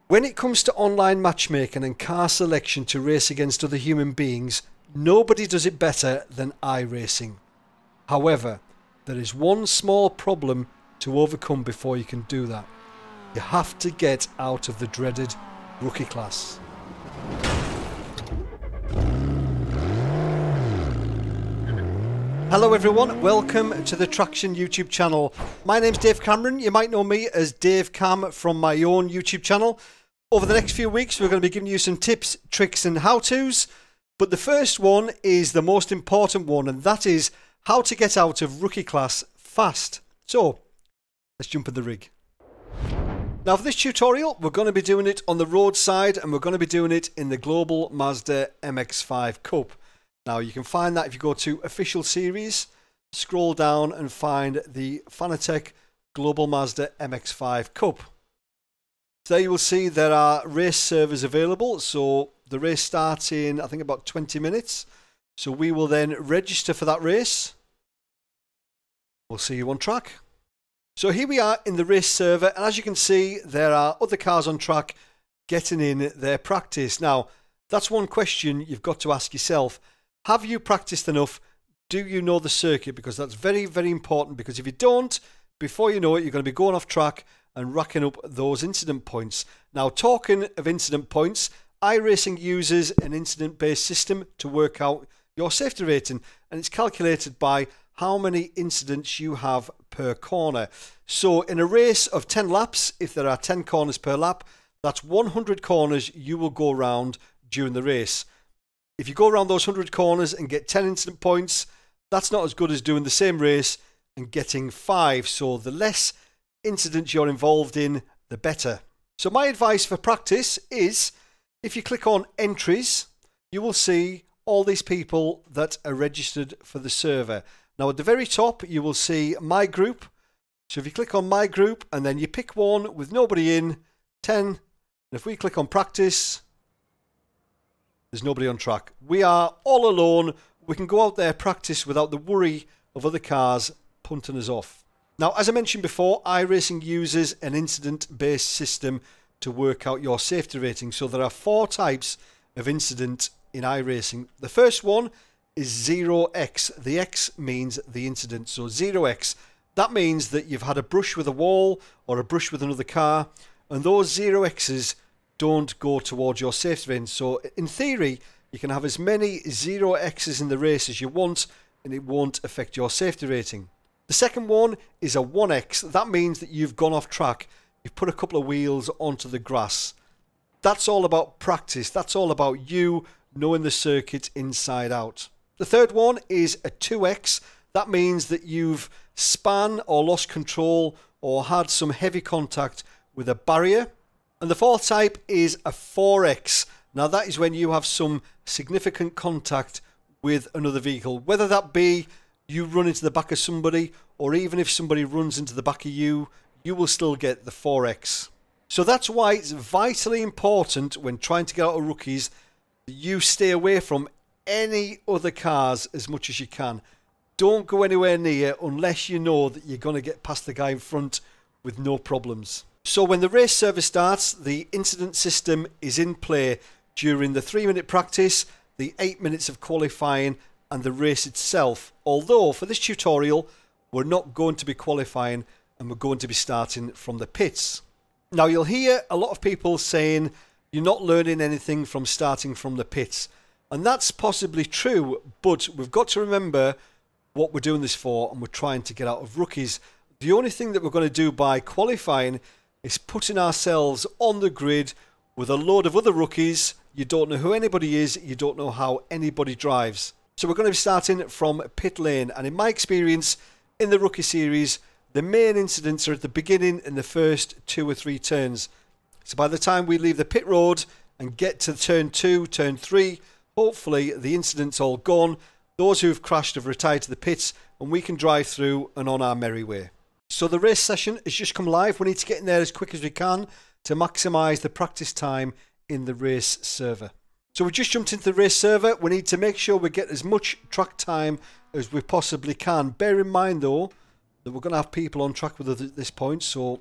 When it comes to online matchmaking and car selection to race against other human beings, nobody does it better than iRacing. However, there is one small problem to overcome before you can do that. You have to get out of the dreaded rookie class. Hello everyone, welcome to the Traxion YouTube channel. My name's Dave Cameron. You might know me as Dave Cam from my own YouTube channel. Over the next few weeks we're going to be giving you some tips, tricks and how-tos. But the first one is the most important one, and that is how to get out of rookie class fast. So, let's jump in the rig. Now for this tutorial we're going to be doing it on the roadside, and we're going to be doing it in the Global Mazda MX5 Cup. Now you can find that if you go to Official Series, scroll down and find the Fanatec Global Mazda MX5 Cup. So there you will see there are race servers available, so the race starts in I think about 20 minutes. So we will then register for that race. We'll see you on track. So here we are in the race server, and as you can see there are other cars on track getting in their practice. Now that's one question you've got to ask yourself. Have you practiced enough? Do you know the circuit? Because that's very, very important, because if you don't, before you know it, you're going to be going off track and racking up those incident points. Now, talking of incident points, iRacing uses an incident-based system to work out your safety rating, and it's calculated by how many incidents you have per corner. So in a race of 10 laps, if there are 10 corners per lap, that's 100 corners you will go around during the race. If you go around those 100 corners and get 10 incident points, that's not as good as doing the same race and getting 5. So the less incidents you're involved in, the better. So my advice for practice is, if you click on entries, you will see all these people that are registered for the server. Now at the very top, you will see my group. So if you click on my group and then you pick one with nobody in, 10. And if we click on practice, there's nobody on track. We are all alone. We can go out there, practice without the worry of other cars punting us off. Now, as I mentioned before, iRacing uses an incident-based system to work out your safety rating. So there are 4 types of incident in iRacing. The first one is 0x. The X means the incident. So 0x, that means that you've had a brush with a wall or a brush with another car, and those 0x's don't go towards your safety rating. So in theory, you can have as many 0x's in the race as you want, and it won't affect your safety rating. The second one is a 1x. That means that you've gone off track. You've put a couple of wheels onto the grass. That's all about practice. That's all about you knowing the circuit inside out. The third one is a 2x. That means that you've spun or lost control or had some heavy contact with a barrier. And the fourth type is a 4x. Now that is when you have some significant contact with another vehicle, whether that be you run into the back of somebody, or even if somebody runs into the back of you, you will still get the 4x. So that's why it's vitally important when trying to get out of rookies that you stay away from any other cars as much as you can. Don't go anywhere near unless you know that you're going to get past the guy in front with no problems. So when the race server starts, the incident system is in play during the 3-minute practice, the 8 minutes of qualifying and the race itself. Although for this tutorial, we're not going to be qualifying and we're going to be starting from the pits. Now you'll hear a lot of people saying you're not learning anything from starting from the pits. And that's possibly true, but we've got to remember what we're doing this for, and we're trying to get out of rookies. The only thing that we're going to do by qualifying is putting ourselves on the grid with a load of other rookies. You don't know who anybody is, you don't know how anybody drives. So we're going to be starting from pit lane, and in my experience in the rookie series, the main incidents are at the beginning in the first 2 or 3 turns. So by the time we leave the pit road and get to turn 2, turn 3, hopefully the incident's all gone. Those who've crashed have retired to the pits, and we can drive through and on our merry way. So the race session has just come live. We need to get in there as quick as we can to maximise the practice time in the race server. So we just jumped into the race server. We need to make sure we get as much track time as we possibly can. Bear in mind though that we're going to have people on track with us at this point, so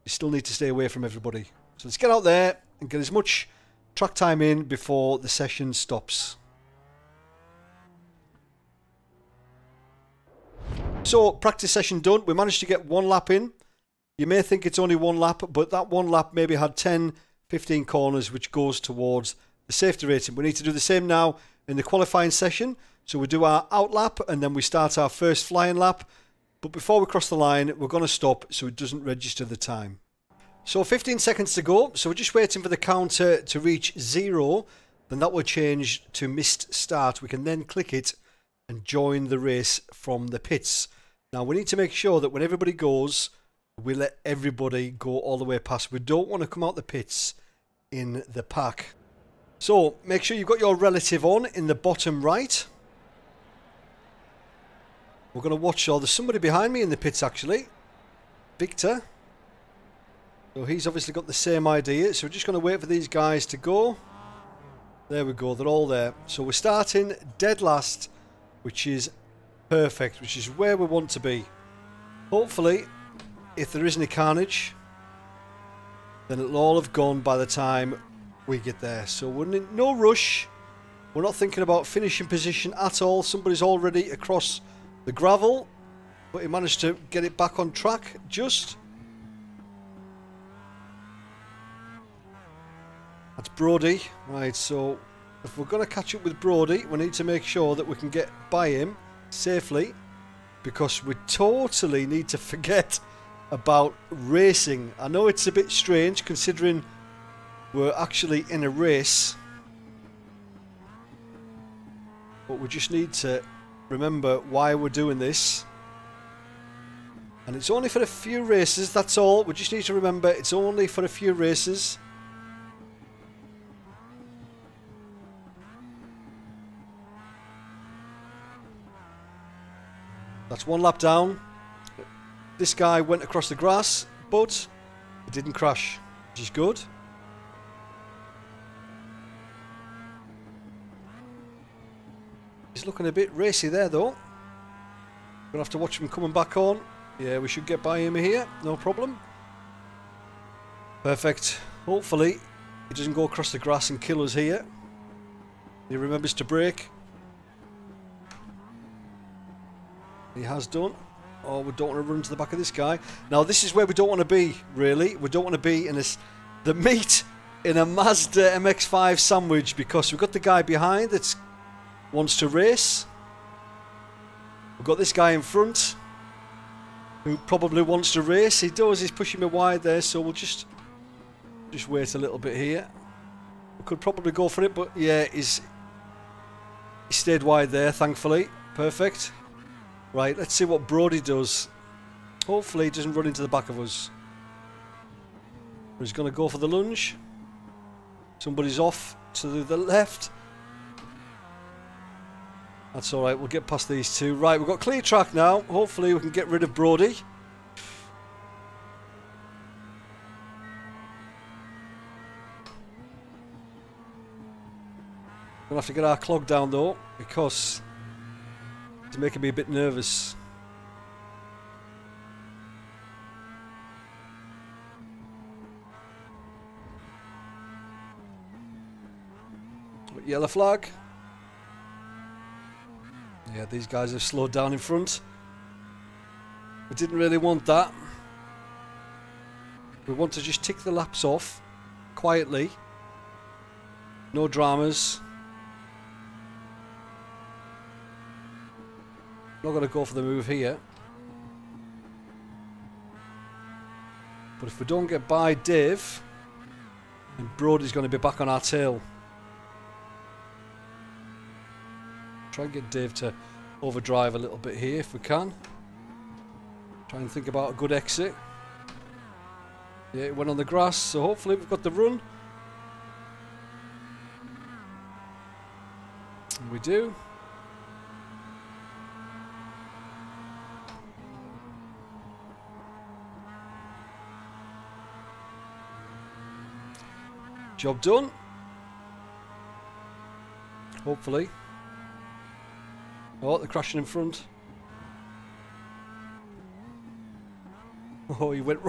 you still need to stay away from everybody. So let's get out there and get as much track time in before the session stops. So, practice session done. We managed to get 1 lap in. You may think it's only 1 lap, but that 1 lap maybe had 10, 15 corners, which goes towards the safety rating. We need to do the same now in the qualifying session. So we do our out lap and then we start our first flying lap. But before we cross the line, we're going to stop so it doesn't register the time. So 15 seconds to go. So we're just waiting for the counter to reach 0. Then that will change to missed start. We can then click it and join the race from the pits. Now we need to make sure that when everybody goes, we let everybody go all the way past. We don't want to come out the pits in the pack. So make sure you've got your relative on in the bottom right. We're going to watch. Oh, there's somebody behind me in the pits actually. Victor. So he's obviously got the same idea. So we're just going to wait for these guys to go. There we go. They're all there. So we're starting dead last, which is perfect, which is where we want to be. Hopefully, if there is any carnage, then it'll all have gone by the time we get there. So we're in no rush. We're not thinking about finishing position at all. Somebody's already across the gravel, but he managed to get it back on track just. That's Brody. Right, so if we're going to catch up with Brody, we need to make sure that we can get by him safely, because we totally need to forget about racing. I know it's a bit strange considering we're actually in a race, but we just need to remember why we're doing this. And it's only for a few races, that's all. We just need to remember it's only for a few races. That's 1 lap down. This guy went across the grass, but he didn't crash, which is good. He's looking a bit racy there though. We're going to have to watch him coming back on. Yeah, we should get by him here, no problem. Perfect. Hopefully he doesn't go across the grass and kill us here. He remembers to brake. He has done. Oh, we don't want to run to the back of this guy. Now this is where we don't want to be, really. We don't want to be in the meat in a Mazda MX5 sandwich, because we've got the guy behind that wants to race. We've got this guy in front who probably wants to race. He does. He's pushing me wide there, so we'll just wait a little bit here. We could probably go for it, but yeah, he stayed wide there, thankfully. Perfect. Right, let's see what Brody does. Hopefully he doesn't run into the back of us. He's going to go for the lunge. Somebody's off to the left. That's alright, we'll get past these two. Right, we've got clear track now. Hopefully we can get rid of Brody. We'll have to get our clog down though, because it's making me a bit nervous. Yellow flag. Yeah, these guys have slowed down in front. We didn't really want that. We want to just tick the laps off quietly. No dramas. Not going to go for the move here. But if we don't get by Dave, then Brody's going to be back on our tail. Try and get Dave to overdrive a little bit here if we can. Try and think about a good exit. Yeah, it went on the grass, so hopefully we've got the run. And we do. Job done. Hopefully. Oh, they're crashing in front. Oh, he went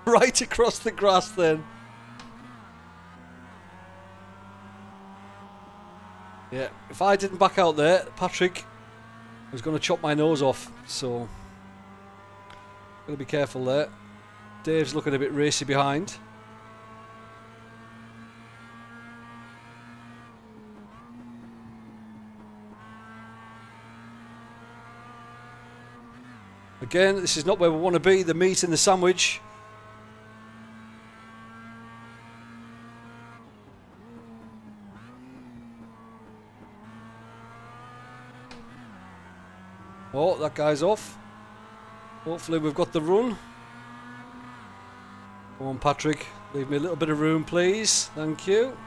right across the grass then. Yeah, if I didn't back out there, Patrick was going to chop my nose off, so got to be careful there. Dave's looking a bit racy behind. Again, this is not where we want to be, the meat in the sandwich. Oh, that guy's off. Hopefully we've got the run. Come on, Patrick. Leave me a little bit of room, please. Thank you.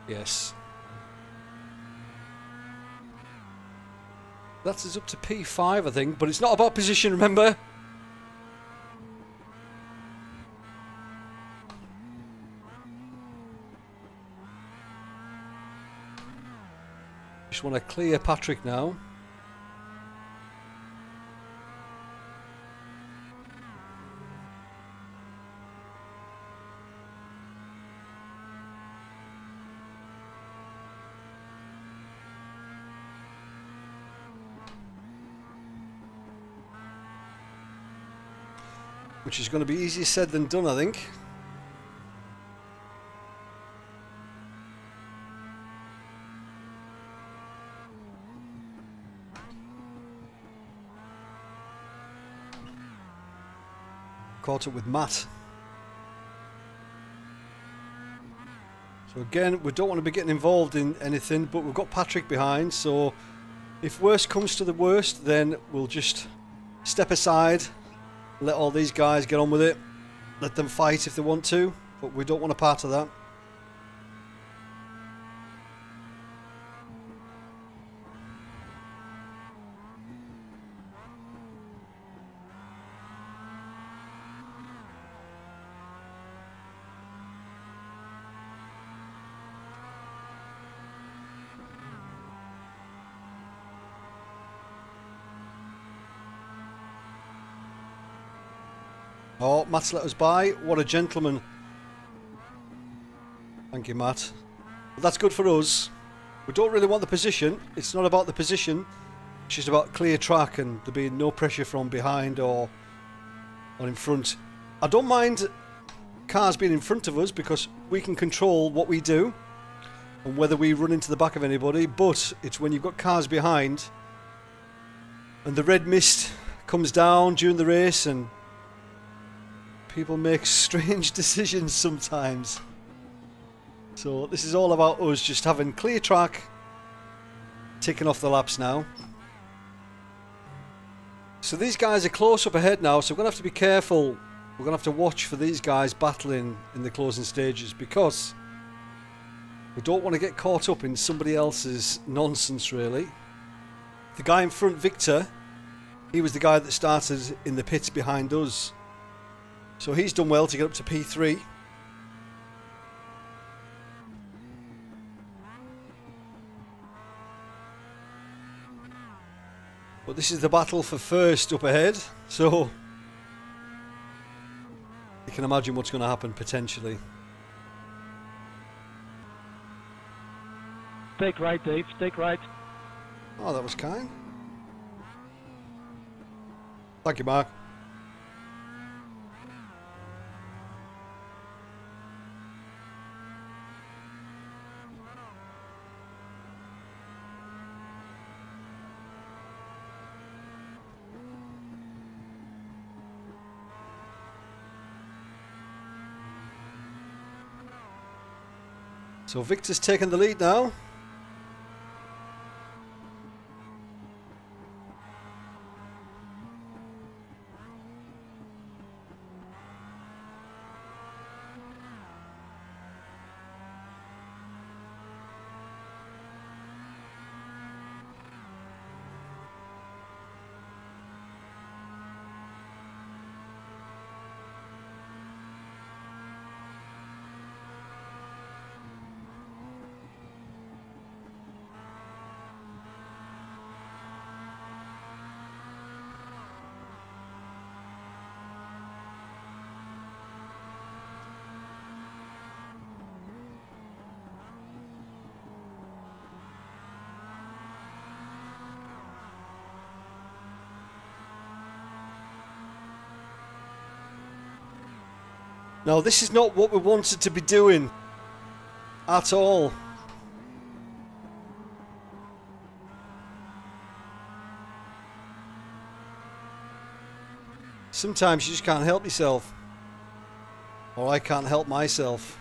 Yes. That is up to P5, I think, but it's not about position, remember? Just want to clear Patrick now. Which is going to be easier said than done, I think. Caught up with Matt. So again, we don't want to be getting involved in anything, but we've got Patrick behind, so if worst comes to the worst, then we'll just step aside. Let all these guys get on with it. Let them fight if they want to, but we don't want a part of that. Oh, Matt's let us by. What a gentleman. Thank you, Matt. But that's good for us. We don't really want the position. It's not about the position. It's just about clear track and there being no pressure from behind or in front. I don't mind cars being in front of us because we can control what we do and whether we run into the back of anybody, but it's when you've got cars behind and the red mist comes down during the race and people make strange decisions sometimes. So this is all about us just having clear track, ticking off the laps now. So these guys are close up ahead now, so we're going to have to be careful. We're going to have to watch for these guys battling in the closing stages because we don't want to get caught up in somebody else's nonsense, really. The guy in front, Victor, he was the guy that started in the pits behind us. So he's done well to get up to P3. But this is the battle for first up ahead, so you can imagine what's going to happen potentially. Take right, Dave, take right. Oh, that was kind. Thank you, Mark. So Victor's taking the lead now. Now this is not what we wanted to be doing at all. Sometimes you just can't help yourself. Or I can't help myself.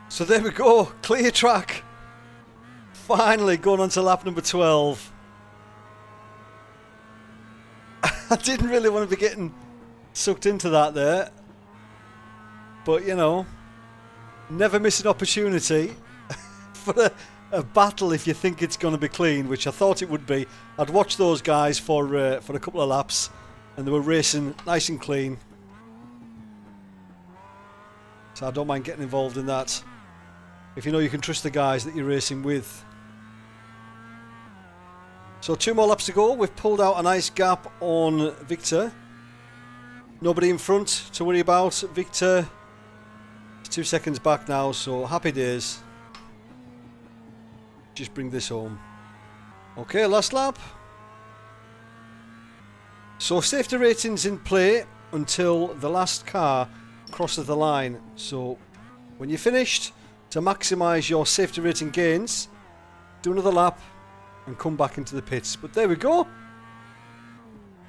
So there we go, clear track. Finally going on to lap number 12. I didn't really want to be getting sucked into that there. But you know, never miss an opportunity for a battle if you think it's going to be clean, which I thought it would be. I'd watched those guys for a couple of laps and they were racing nice and clean. So I don't mind getting involved in that. If you know you can trust the guys that you're racing with. So 2 more laps to go. We've pulled out a nice gap on Victor. Nobody in front to worry about. Victor is 2 seconds back now, so happy days. Just bring this home. Okay, last lap. So safety ratings in play until the last car crosses the line. So when you're finished, to maximise your safety rating gains, do another lap and come back into the pits. But there we go.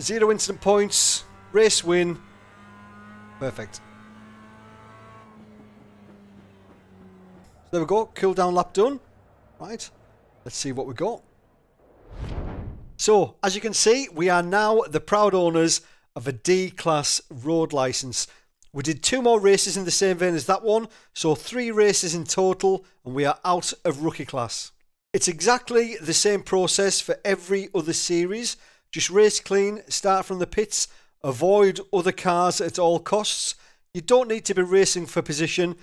0 incident points, race win. Perfect. So there we go, cool down lap done. Right, let's see what we got. So, as you can see, we are now the proud owners of a D-Class road licence. We did 2 more races in the same vein as that one, so 3 races in total, and we are out of rookie class. It's exactly the same process for every other series. Just race clean, start from the pits, avoid other cars at all costs. You don't need to be racing for position.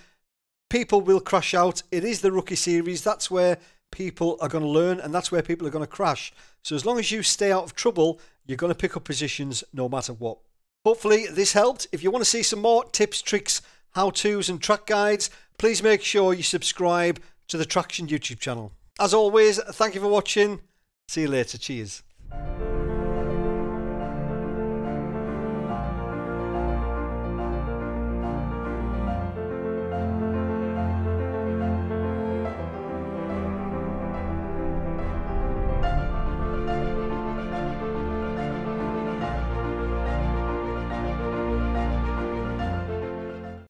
People will crash out. It is the rookie series. That's where people are going to learn, and that's where people are going to crash. So as long as you stay out of trouble, you're going to pick up positions no matter what. Hopefully this helped. If you want to see some more tips, tricks, how-tos and track guides, please make sure you subscribe to the Traxion YouTube channel. As always, thank you for watching. See you later. Cheers.